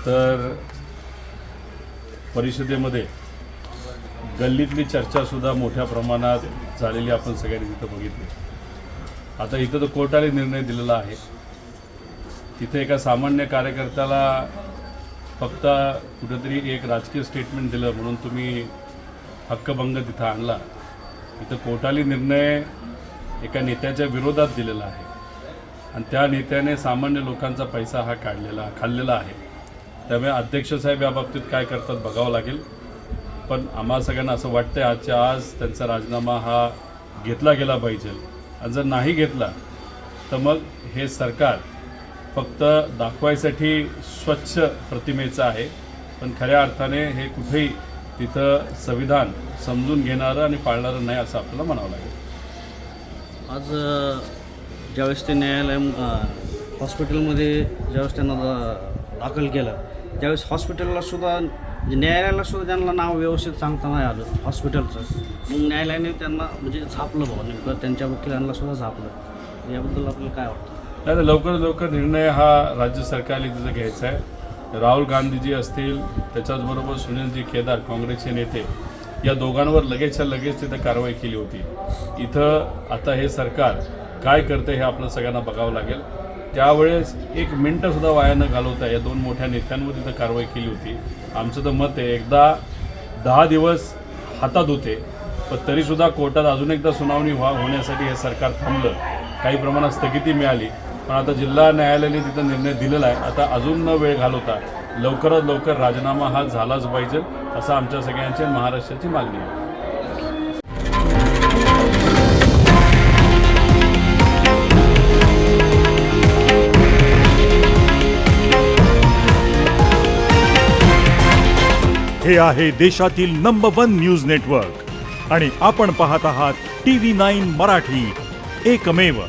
तर परिषदेमध्ये गल्लीतली चर्चासुद्धा मोठ्या प्रमाणात झालेली आपण सगळ्यांनी तिथं बघितली. आता इथं तर कोर्टाने निर्णय दिलेला आहे. तिथे एका सामान्य कार्यकर्त्याला फक्त कुठेतरी एक राजकीय स्टेटमेंट दिलं म्हणून तुम्ही हक्कभंग तिथं आणला. इथं कोर्टाने निर्णय एका नेत्याच्या विरोधात दिलेला आहे आणि त्या नेत्याने सामान्य लोकांचा पैसा हा खाल्लेला आहे. त्यामुळे अध्यक्ष साहेब या बाबतीत काय करतात बघावं लागेल. पण आम्हा सगळ्यांना असं वाटतंय आजच्या आज त्यांचा राजीनामा हा घेतला गेला पाहिजे आणि जर नाही घेतला तर मग हे सरकार फक्त दाखवायसाठी स्वच्छ प्रतिमेचं आहे, पण खऱ्या अर्थाने हे कुठेही तिथं संविधान समजून घेणारं आणि पाळणारं नाही असं आपल्याला म्हणावं लागेल. आज ज्यावेळेस ते हॉस्पिटलमध्ये ज्यावेळेस त्यांना दाखल केलं त्यावेळेस हॉस्पिटलला सुद्धा न्यायालयाला सुद्धा त्यांना नाव व्यवस्थित सांगता नाही आलं हॉस्पिटलचं. मग न्यायालयाने त्यांना म्हणजे झापलं भाऊ नेमकं त्यांच्या वकिलांना सुद्धा झापलं. याबद्दल आपल्याला काय वाटतं? नाही, लवकरात लवकर निर्णय हा राज्य सरकारने तिथं घ्यायचा आहे. राहुल गांधीजी असतील, त्याच्याचबरोबर सुनीलजी केदार काँग्रेसचे नेते, या दोघांवर लगेचच्या लगेच तिथं कारवाई केली होती. इथं आता हे सरकार काय करतं हे आपलं सगळ्यांना बघावं लागेल. त्यावेळेस एक मिनटंसुद्धा वाया न घालवता या दोन मोठ्या नेत्यांवर तिथं कारवाई केली होती. आमचं तर मत आहे एकदा 10 दिवस हातात होते पण तरीसुद्धा कोर्टात अजून एकदा सुनावणी होण्यासाठी हे सरकार थांबलं. काही प्रमाणात स्थगिती मिळाली पण आता जिल्हा न्यायालयाने तिथं निर्णय दिलेला आहे. आता अजून न वेळ घालवता लवकरात लवकर राजीनामा हा झालाच पाहिजे असं आमच्या सगळ्यांची महाराष्ट्राची मागणी आहे. हे आहे देशातील नंबर 1 न्यूज नेटवर्क आणि आपण पाहत आहात TV9 मराठी, एकमेव.